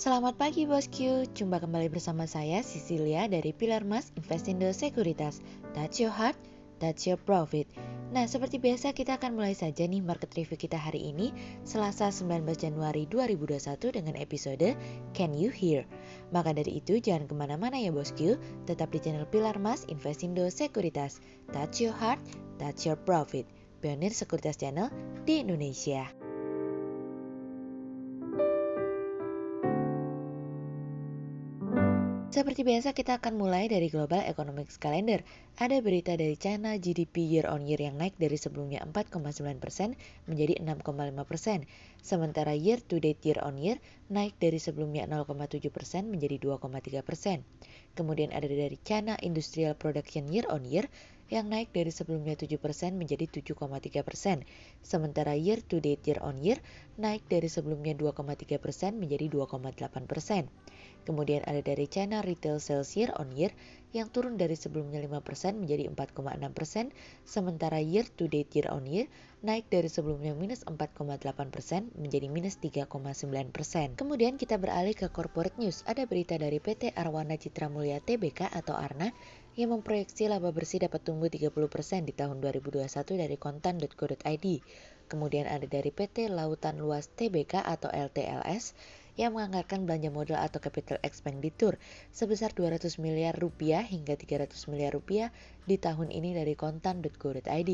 Selamat pagi bosku, jumpa kembali bersama saya Cecilia dari Pilar Mas Investindo Sekuritas. Touch your heart, touch your profit. Nah, seperti biasa kita akan mulai saja nih market review kita hari ini, Selasa 19 Januari 2021 dengan episode Can You Hear? Maka dari itu jangan kemana-mana ya bosku, tetap di channel Pilar Mas Investindo Sekuritas. Touch your heart, touch your profit. Pionir Sekuritas Channel di Indonesia. Seperti biasa kita akan mulai dari Global Economics Calendar. Ada berita dari China GDP year on year yang naik dari sebelumnya 4,9% menjadi 6,5%. Sementara year to date year on year naik dari sebelumnya 0,7% menjadi 2,3%. Kemudian ada dari China Industrial Production year on year yang naik dari sebelumnya 7% menjadi 7,3%. Sementara year to date year on year naik dari sebelumnya 2,3% menjadi 2,8%. Kemudian ada dari China Retail Sales year on year yang turun dari sebelumnya 5% menjadi 4,6%, sementara year to date year on year naik dari sebelumnya minus 4,8% menjadi minus 3,9%. Kemudian kita beralih ke corporate news. Ada berita dari PT Arwana Citra Mulia Tbk atau ARNA yang memproyeksi laba bersih dapat tumbuh 30% di tahun 2021 dari kontan.co.id. Kemudian ada dari PT Lautan Luas Tbk atau LTLS yang menganggarkan belanja modal atau capital expenditure sebesar 200 miliar rupiah hingga 300 miliar rupiah di tahun ini dari kontan.go.id.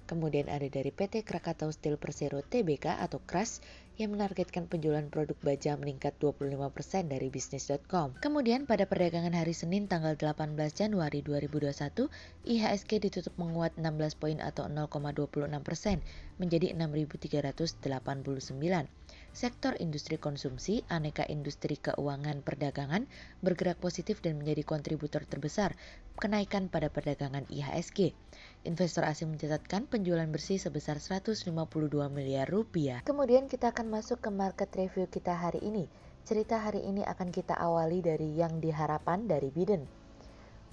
Kemudian ada dari PT Krakatau Steel Persero Tbk atau KRAS yang menargetkan penjualan produk baja meningkat 25% dari bisnis.com. Kemudian pada perdagangan hari Senin tanggal 18 Januari 2021, IHSG ditutup menguat 16 poin atau 0,26% menjadi 6.389. Sektor industri konsumsi, aneka industri keuangan perdagangan bergerak positif dan menjadi kontributor terbesar kenaikan pada perdagangan IHSG. Investor asing mencatatkan penjualan bersih sebesar 152 miliar rupiah. Kemudian kita akan masuk ke market review kita hari ini. Cerita hari ini akan kita awali dari yang diharapkan dari Biden.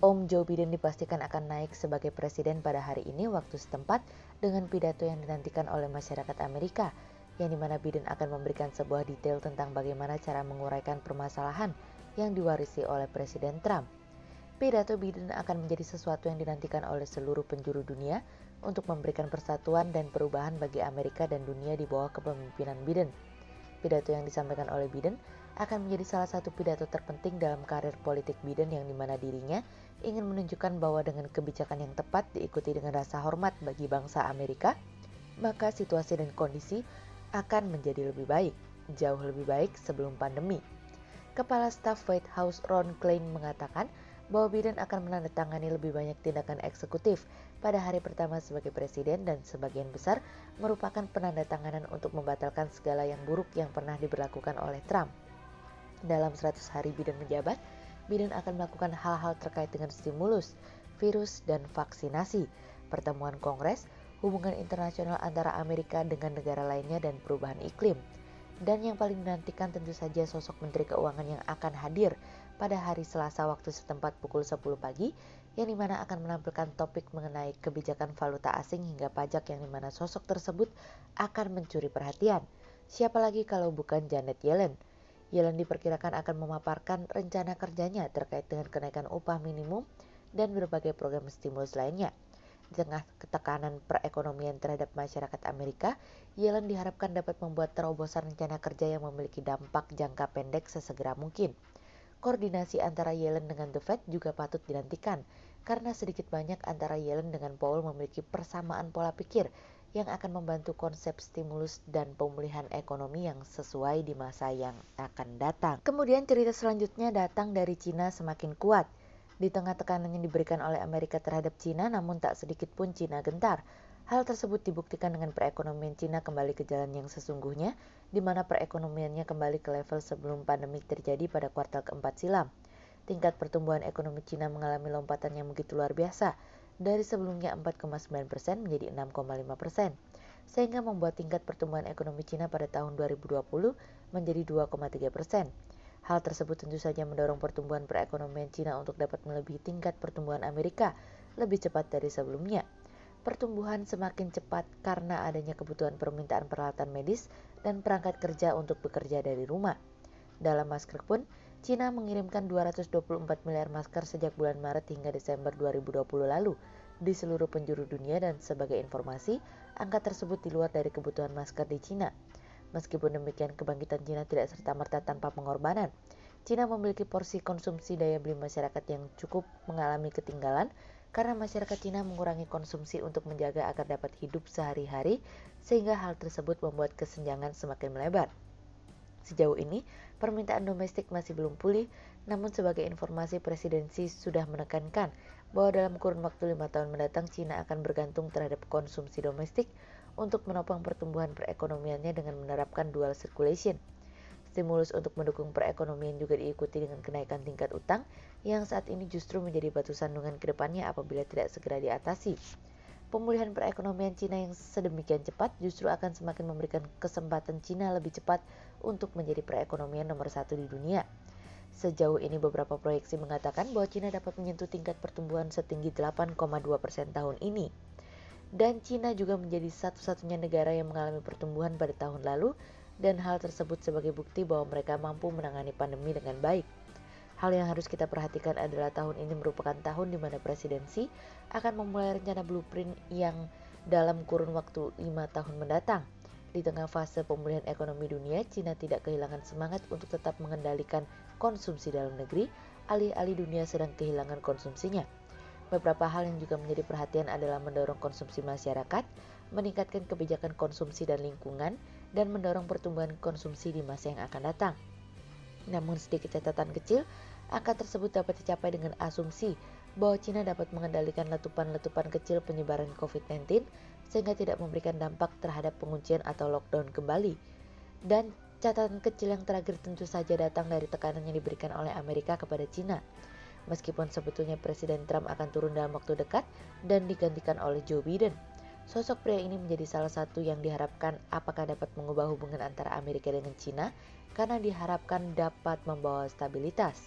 Om Joe Biden dipastikan akan naik sebagai presiden pada hari ini waktu setempat dengan pidato yang dinantikan oleh masyarakat Amerika, yang dimana Biden akan memberikan sebuah detail tentang bagaimana cara menguraikan permasalahan yang diwarisi oleh Presiden Trump. Pidato Biden akan menjadi sesuatu yang dinantikan oleh seluruh penjuru dunia untuk memberikan persatuan dan perubahan bagi Amerika dan dunia di bawah kepemimpinan Biden. Pidato yang disampaikan oleh Biden akan menjadi salah satu pidato terpenting dalam karir politik Biden yang dimana dirinya ingin menunjukkan bahwa dengan kebijakan yang tepat diikuti dengan rasa hormat bagi bangsa Amerika, maka situasi dan kondisi akan menjadi lebih baik, jauh lebih baik sebelum pandemi. Kepala Staf White House Ron Klain mengatakan bahwa Biden akan menandatangani lebih banyak tindakan eksekutif pada hari pertama sebagai presiden dan sebagian besar merupakan penandatanganan untuk membatalkan segala yang buruk yang pernah diberlakukan oleh Trump. Dalam 100 hari Biden menjabat, Biden akan melakukan hal-hal terkait dengan stimulus, virus, dan vaksinasi, pertemuan Kongres, hubungan internasional antara Amerika dengan negara lainnya dan perubahan iklim. Dan yang paling dinantikan tentu saja sosok Menteri Keuangan yang akan hadir pada hari Selasa waktu setempat pukul 10 pagi, yang dimana akan menampilkan topik mengenai kebijakan valuta asing hingga pajak yang dimana sosok tersebut akan mencuri perhatian. Siapa lagi kalau bukan Janet Yellen. Yellen diperkirakan akan memaparkan rencana kerjanya terkait dengan kenaikan upah minimum dan berbagai program stimulus lainnya. Di tengah ketekanan perekonomian terhadap masyarakat Amerika, Yellen diharapkan dapat membuat terobosan rencana kerja yang memiliki dampak jangka pendek sesegera mungkin. Koordinasi antara Yellen dengan The Fed juga patut dinantikan, karena sedikit banyak antara Yellen dengan Powell memiliki persamaan pola pikir yang akan membantu konsep stimulus dan pemulihan ekonomi yang sesuai di masa yang akan datang. Kemudian cerita selanjutnya datang dari Cina semakin kuat. Di tengah tekanan yang diberikan oleh Amerika terhadap Cina, namun tak sedikit pun Cina gentar. Hal tersebut dibuktikan dengan perekonomian Cina kembali ke jalan yang sesungguhnya, di mana perekonomiannya kembali ke level sebelum pandemi terjadi pada kuartal keempat silam. Tingkat pertumbuhan ekonomi Cina mengalami lompatan yang begitu luar biasa, dari sebelumnya 4,9% menjadi 6,5%, sehingga membuat tingkat pertumbuhan ekonomi Cina pada tahun 2020 menjadi 2,3%. Hal tersebut tentu saja mendorong pertumbuhan perekonomian Cina untuk dapat melebihi tingkat pertumbuhan Amerika lebih cepat dari sebelumnya. Pertumbuhan semakin cepat karena adanya kebutuhan permintaan peralatan medis dan perangkat kerja untuk bekerja dari rumah. Dalam masker pun, Cina mengirimkan 224 miliar masker sejak bulan Maret hingga Desember 2020 lalu di seluruh penjuru dunia, dan sebagai informasi, angka tersebut di luar dari kebutuhan masker di Cina. Meskipun demikian, kebangkitan Cina tidak serta-merta tanpa pengorbanan. Cina memiliki porsi konsumsi daya beli masyarakat yang cukup mengalami ketinggalan karena masyarakat Cina mengurangi konsumsi untuk menjaga agar dapat hidup sehari-hari, sehingga hal tersebut membuat kesenjangan semakin melebar. Sejauh ini, permintaan domestik masih belum pulih, namun sebagai informasi, presidensi sudah menekankan bahwa dalam kurun waktu 5 tahun mendatang, Cina akan bergantung terhadap konsumsi domestik untuk menopang pertumbuhan perekonomiannya dengan menerapkan dual circulation. Stimulus untuk mendukung perekonomian juga diikuti dengan kenaikan tingkat utang yang saat ini justru menjadi batu sandungan ke depannya apabila tidak segera diatasi. Pemulihan perekonomian Cina yang sedemikian cepat justru akan semakin memberikan kesempatan Cina lebih cepat untuk menjadi perekonomian nomor 1 di dunia. Sejauh ini beberapa proyeksi mengatakan bahwa Cina dapat menyentuh tingkat pertumbuhan setinggi 8,2% tahun ini. Dan Cina juga menjadi satu-satunya negara yang mengalami pertumbuhan pada tahun lalu, dan hal tersebut sebagai bukti bahwa mereka mampu menangani pandemi dengan baik. Hal yang harus kita perhatikan adalah tahun ini merupakan tahun di mana presidensi akan memulai rencana blueprint yang dalam kurun waktu 5 tahun mendatang. Di tengah fase pemulihan ekonomi dunia, Cina tidak kehilangan semangat untuk tetap mengendalikan konsumsi dalam negeri, alih-alih dunia sedang kehilangan konsumsinya. Beberapa hal yang juga menjadi perhatian adalah mendorong konsumsi masyarakat, meningkatkan kebijakan konsumsi dan lingkungan, dan mendorong pertumbuhan konsumsi di masa yang akan datang. Namun sedikit catatan kecil, angka tersebut dapat dicapai dengan asumsi bahwa Cina dapat mengendalikan letupan-letupan kecil penyebaran COVID-19 sehingga tidak memberikan dampak terhadap penguncian atau lockdown kembali. Dan catatan kecil yang terakhir tentu saja datang dari tekanan yang diberikan oleh Amerika kepada Cina. Meskipun sebetulnya Presiden Trump akan turun dalam waktu dekat dan digantikan oleh Joe Biden, sosok pria ini menjadi salah satu yang diharapkan apakah dapat mengubah hubungan antara Amerika dengan Cina, karena diharapkan dapat membawa stabilitas.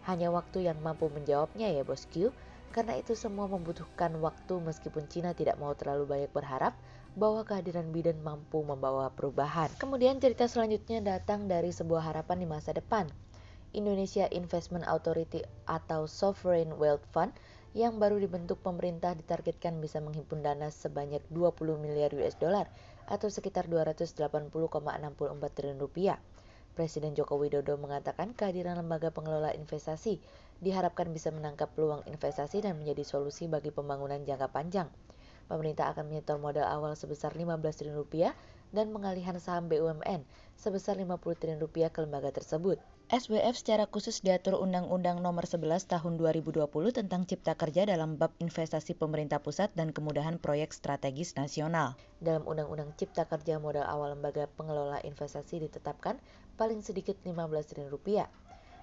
Hanya waktu yang mampu menjawabnya ya bosku, karena itu semua membutuhkan waktu meskipun Cina tidak mau terlalu banyak berharap bahwa kehadiran Biden mampu membawa perubahan. Kemudian cerita selanjutnya datang dari sebuah harapan di masa depan. Indonesia Investment Authority atau Sovereign Wealth Fund yang baru dibentuk pemerintah ditargetkan bisa menghimpun dana sebanyak 20 miliar US dollar atau sekitar 280,64 triliun rupiah. Presiden Joko Widodo mengatakan kehadiran lembaga pengelola investasi diharapkan bisa menangkap peluang investasi dan menjadi solusi bagi pembangunan jangka panjang. Pemerintah akan menyetor modal awal sebesar 15 triliun rupiah dan pengalihan saham BUMN sebesar 50 triliun rupiah ke lembaga tersebut. SWF secara khusus diatur Undang-Undang Nomor 11 Tahun 2020 tentang Cipta Kerja dalam bab investasi pemerintah pusat dan kemudahan proyek strategis nasional. Dalam Undang-Undang Cipta Kerja, modal awal lembaga pengelola investasi ditetapkan paling sedikit 15 triliun rupiah.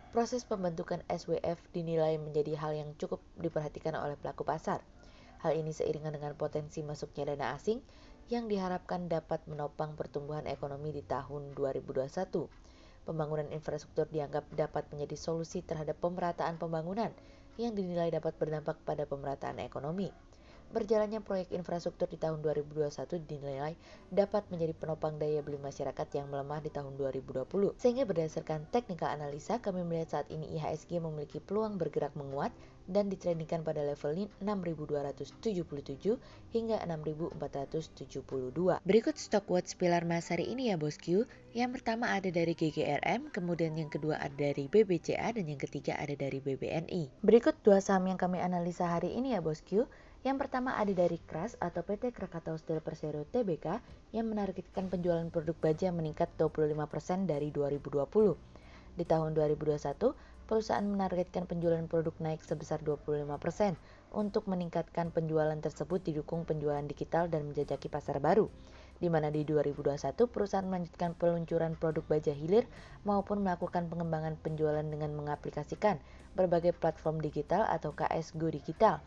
Proses pembentukan SWF dinilai menjadi hal yang cukup diperhatikan oleh pelaku pasar. Hal ini seiringan dengan potensi masuknya dana asing yang diharapkan dapat menopang pertumbuhan ekonomi di tahun 2021. Pembangunan infrastruktur dianggap dapat menjadi solusi terhadap pemerataan pembangunan yang dinilai dapat berdampak pada pemerataan ekonomi. Berjalannya proyek infrastruktur di tahun 2021 dinilai dapat menjadi penopang daya beli masyarakat yang melemah di tahun 2020. Sehingga berdasarkan teknikal analisa, kami melihat saat ini IHSG memiliki peluang bergerak menguat dan ditrendingkan pada level 6.277 hingga 6.472. Berikut stock watch pilar Mas hari ini ya bosku. Yang pertama ada dari GGRM, kemudian yang kedua ada dari BBCA, dan yang ketiga ada dari BBNI. Berikut dua saham yang kami analisa hari ini ya bosku. Yang pertama ada dari KRAS atau PT Krakatau Steel Persero Tbk yang menargetkan penjualan produk baja meningkat 25% dari 2020. Di tahun 2021, perusahaan menargetkan penjualan produk naik sebesar 25% untuk meningkatkan penjualan tersebut didukung penjualan digital dan menjajaki pasar baru. Di mana di 2021 perusahaan melanjutkan peluncuran produk baja hilir maupun melakukan pengembangan penjualan dengan mengaplikasikan berbagai platform digital atau KS Go Digital.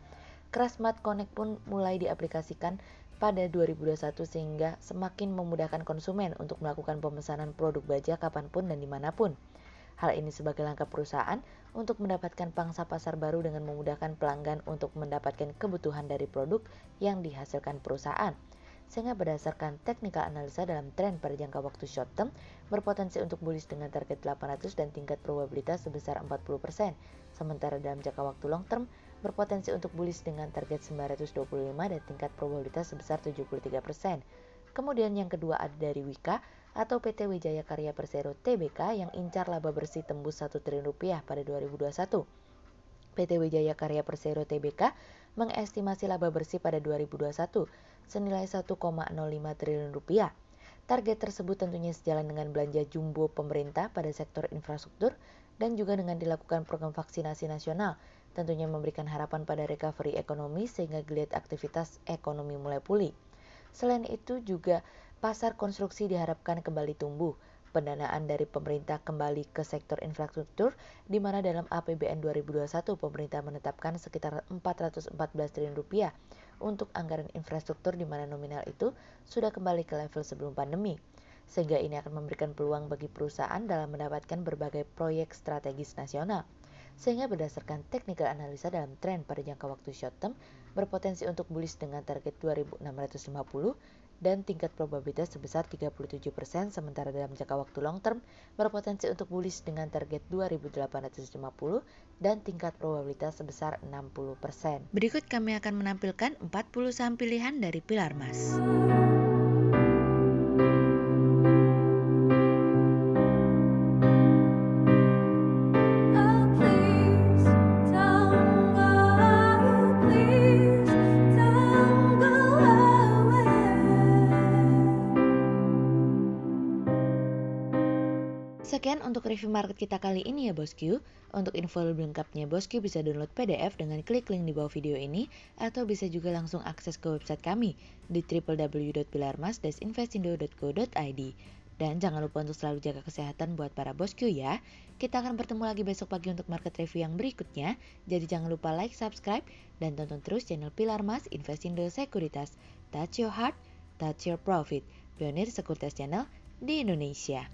KRAS Smart Connect pun mulai diaplikasikan pada 2021 sehingga semakin memudahkan konsumen untuk melakukan pemesanan produk baja kapanpun dan dimanapun. Hal ini sebagai langkah perusahaan untuk mendapatkan pangsa pasar baru dengan memudahkan pelanggan untuk mendapatkan kebutuhan dari produk yang dihasilkan perusahaan. sehingga berdasarkan technical analisa dalam tren pada jangka waktu short term, berpotensi untuk bullish dengan target 800 dan tingkat probabilitas sebesar 40%. Sementara dalam jangka waktu long term, berpotensi untuk bullish dengan target 925 dan tingkat probabilitas sebesar 73%. Kemudian yang kedua ada dari Wika atau PT Wijaya Karya Persero Tbk yang incar laba bersih tembus 1 triliun rupiah pada 2021. PT Wijaya Karya Persero Tbk mengestimasi laba bersih pada 2021 senilai 1,05 triliun rupiah. Target tersebut tentunya sejalan dengan belanja jumbo pemerintah pada sektor infrastruktur dan juga dengan dilakukan program vaksinasi nasional, tentunya memberikan harapan pada recovery ekonomi sehingga geliat aktivitas ekonomi mulai pulih. Selain itu juga pasar konstruksi diharapkan kembali tumbuh. Pendanaan dari pemerintah kembali ke sektor infrastruktur, di mana dalam APBN 2021 pemerintah menetapkan sekitar 414 triliun rupiah untuk anggaran infrastruktur, di mana nominal itu sudah kembali ke level sebelum pandemi. Sehingga ini akan memberikan peluang bagi perusahaan dalam mendapatkan berbagai proyek strategis nasional. Sehingga berdasarkan technical analisa dalam tren pada jangka waktu short term, berpotensi untuk bullish dengan target 2650 dan tingkat probabilitas sebesar 37%, sementara dalam jangka waktu long term berpotensi untuk bullish dengan target 2850 dan tingkat probabilitas sebesar 60%. Berikut kami akan menampilkan 40 saham pilihan dari Pilar Mas. Sekian untuk review market kita kali ini ya Bosku. Untuk info lebih lengkapnya Bosku bisa download PDF dengan klik link di bawah video ini, atau bisa juga langsung akses ke website kami di www.pilarmas-investindo.co.id. Dan jangan lupa untuk selalu jaga kesehatan buat para Bosku ya. Kita akan bertemu lagi besok pagi untuk market review yang berikutnya. Jadi jangan lupa like, subscribe, dan tonton terus channel Pilar Mas Investindo Sekuritas. Touch your heart, touch your profit. Pionir Sekuritas Channel di Indonesia.